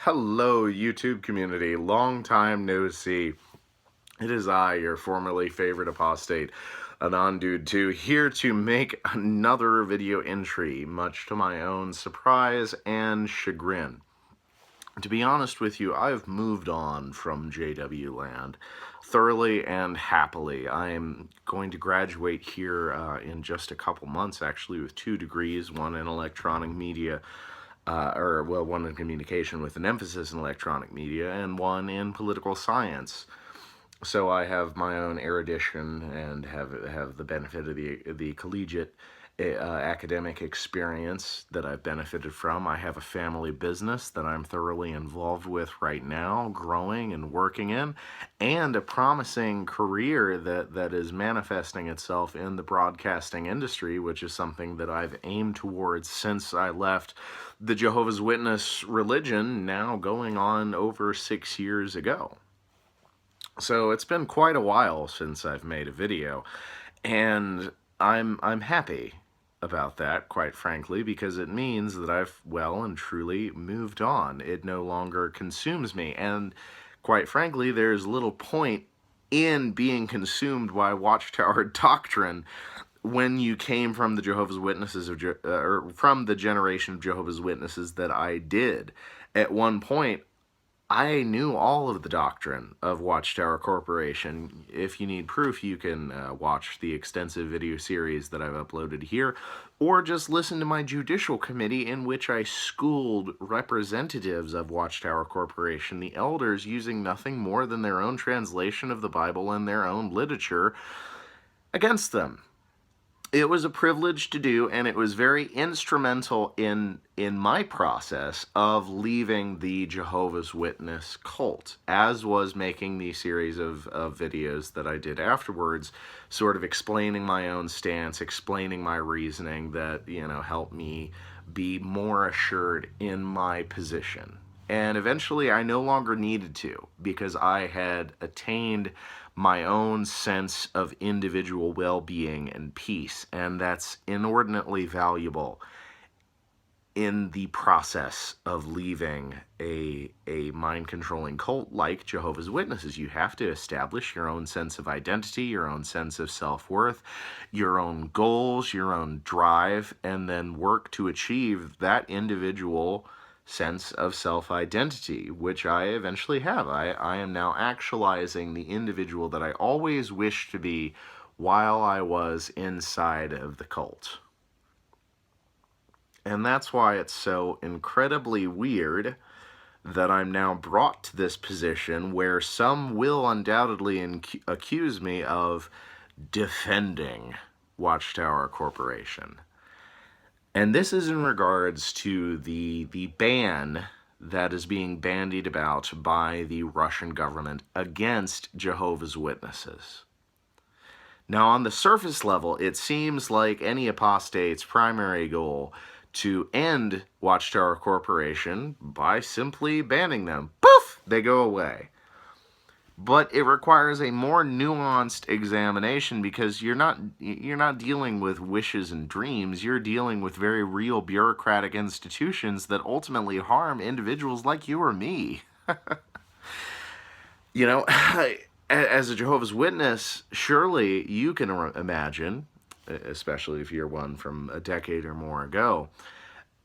Hello, YouTube community. Long time no see. It is I, your formerly favorite apostate, AnonDude2, here to make another video entry, much to my own surprise and chagrin. To be honest with you, I've moved on from JW Land thoroughly and happily. I am going to graduate here in just a couple months, actually, with 2 degrees, one in electronic media, one in communication with an emphasis in electronic media, and one in political science. So I have my own erudition and have the benefit of the collegiate academic experience that I've benefited from. I have a family business that I'm thoroughly involved with right now, growing and working in, and a promising career that is manifesting itself in the broadcasting industry, which is something that I've aimed towards since I left the Jehovah's Witness religion, now going on over 6 years ago. So it's been quite a while since I've made a video, and I'm happy about that, quite frankly, because it means that I've well and truly moved on. It no longer consumes me, and quite frankly, there's little point in being consumed by Watchtower doctrine when you came from the Jehovah's Witnesses or from the generation of Jehovah's Witnesses that I did. At one point, I knew all of the doctrine of Watchtower Corporation. If you need proof, you can watch the extensive video series that I've uploaded here, or just listen to my judicial committee in which I schooled representatives of Watchtower Corporation, the elders, using nothing more than their own translation of the Bible and their own literature against them. It was a privilege to do, and it was very instrumental in my process of leaving the Jehovah's Witness cult, as was making the series of videos that I did afterwards, sort of explaining my own stance, explaining my reasoning that, helped me be more assured in my position. And eventually I no longer needed to, because I had attained my own sense of individual well-being and peace, and that's inordinately valuable in the process of leaving a mind-controlling cult like Jehovah's Witnesses. You have to establish your own sense of identity, your own sense of self-worth, your own goals, your own drive, and then work to achieve that individual sense of self-identity, which I eventually have. I am now actualizing the individual that I always wished to be while I was inside of the cult. And that's why it's so incredibly weird that I'm now brought to this position where some will undoubtedly accuse me of defending Watchtower Corporation. And this is in regards to the ban that is being bandied about by the Russian government against Jehovah's Witnesses. Now, on the surface level, it seems like any apostate's primary goal to end Watchtower Corporation by simply banning them. Poof! They go away. But it requires a more nuanced examination, because you're not dealing with wishes and dreams. You're dealing with very real bureaucratic institutions that ultimately harm individuals like you or me. As a Jehovah's Witness, surely you can imagine, especially if you're one from a decade or more ago,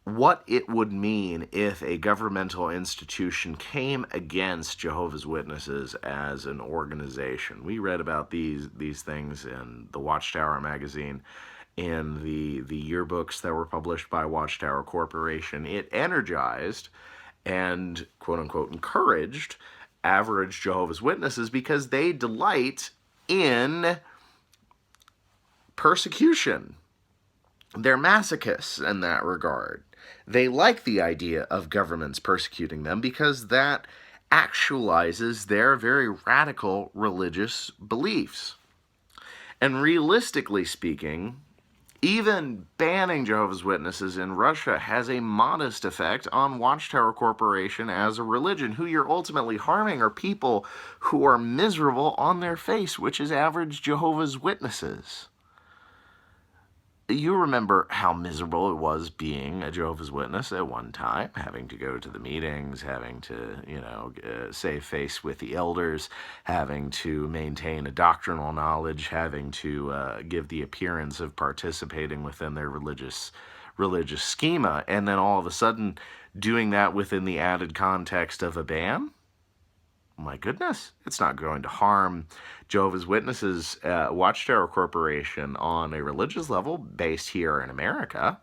what it would mean if a governmental institution came against Jehovah's Witnesses as an organization. We read about these things in the Watchtower magazine, in the yearbooks that were published by Watchtower Corporation. It energized and, quote-unquote, encouraged average Jehovah's Witnesses because they delight in persecution. They're masochists in that regard. They like the idea of governments persecuting them because that actualizes their very radical religious beliefs. And realistically speaking, even banning Jehovah's Witnesses in Russia has a modest effect on Watchtower Corporation as a religion. Who you're ultimately harming are people who are miserable on their face, which is average Jehovah's Witnesses. You remember how miserable it was being a Jehovah's Witness at one time, having to go to the meetings, having to, save face with the elders, having to maintain a doctrinal knowledge, having to give the appearance of participating within their religious schema, and then all of a sudden doing that within the added context of a ban? My goodness, it's not going to harm Jehovah's Witnesses Watchtower Corporation on a religious level based here in America.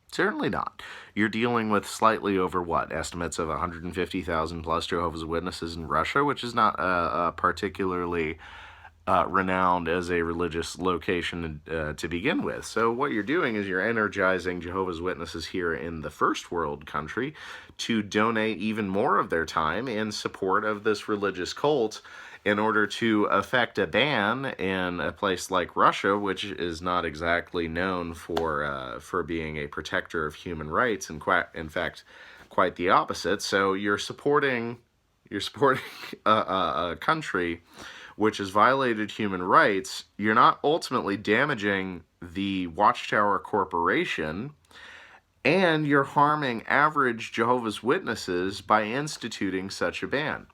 Certainly not. You're dealing with slightly over what? Estimates of 150,000 plus Jehovah's Witnesses in Russia, which is not particularly renowned as a religious location to begin with. So what you're doing is you're energizing Jehovah's Witnesses here in the first world country to donate even more of their time in support of this religious cult in order to effect a ban in a place like Russia, which is not exactly known for being a protector of human rights, and in fact, quite the opposite. So you're supporting a country which has violated human rights. You're not ultimately damaging the Watchtower Corporation, and you're harming average Jehovah's Witnesses by instituting such a ban.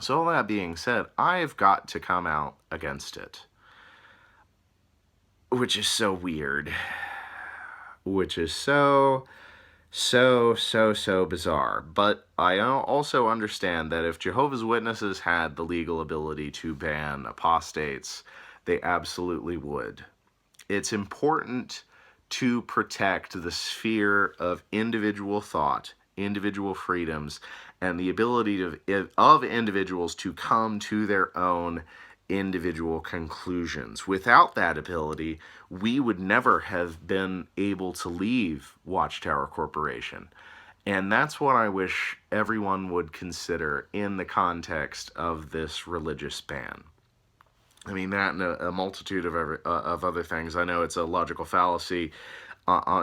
So all that being said, I've got to come out against it, which is so weird, which is so bizarre. But I also understand that if Jehovah's Witnesses had the legal ability to ban apostates, they absolutely would. It's important to protect the sphere of individual thought, individual freedoms, and the ability of individuals to come to their own individual conclusions. Without that ability, we would never have been able to leave Watchtower Corporation. And that's what I wish everyone would consider in the context of this religious ban. I mean, that and a multitude of other things. I know it's a logical fallacy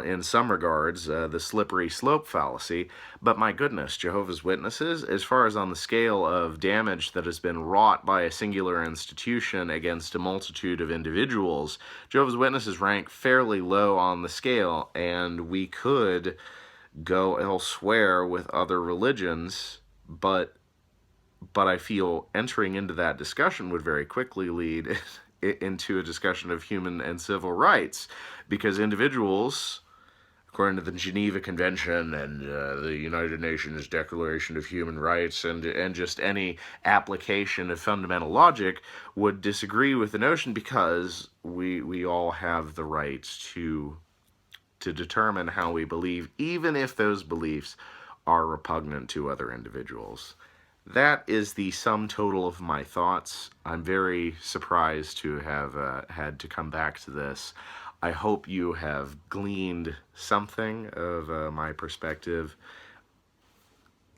in some regards, the slippery slope fallacy, but my goodness, Jehovah's Witnesses, as far as on the scale of damage that has been wrought by a singular institution against a multitude of individuals, Jehovah's Witnesses rank fairly low on the scale, and we could go elsewhere with other religions, but I feel entering into that discussion would very quickly lead into a discussion of human and civil rights, because individuals, according to the Geneva Convention and the United Nations Declaration of Human Rights and just any application of fundamental logic, would disagree with the notion, because we all have the right to determine how we believe, even if those beliefs are repugnant to other individuals. That is the sum total of my thoughts. I'm very surprised to have had to come back to this. I hope you have gleaned something of my perspective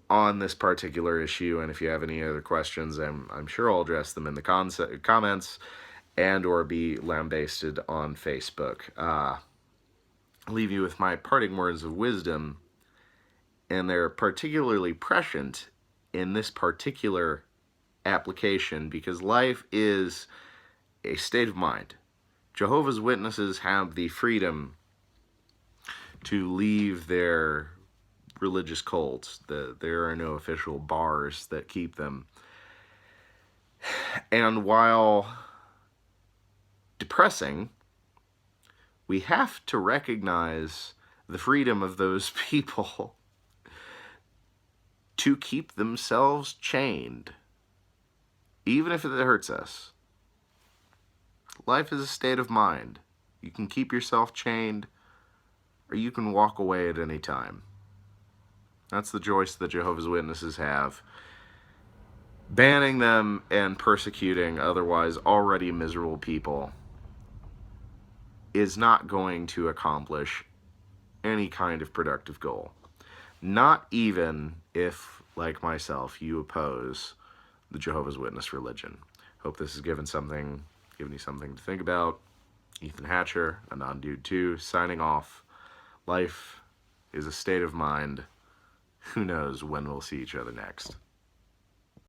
on this particular issue, and if you have any other questions, I'm sure I'll address them in the comments and or be lambasted on Facebook. I'll leave you with my parting words of wisdom, and they're particularly prescient in this particular application because life is a state of mind. Jehovah's Witnesses have the freedom to leave their religious cults. There are no official bars that keep them. And while depressing, we have to recognize the freedom of those people to keep themselves chained, even if it hurts us. Life is a state of mind. You can keep yourself chained, or you can walk away at any time. That's the choice that Jehovah's Witnesses have. Banning them and persecuting otherwise already miserable people is not going to accomplish any kind of productive goal. Not even if, like myself, you oppose the Jehovah's Witness religion. Hope this has given you something to think about. Ethan Hatcher, AnonDude2, signing off. Life is a state of mind. Who knows when we'll see each other next.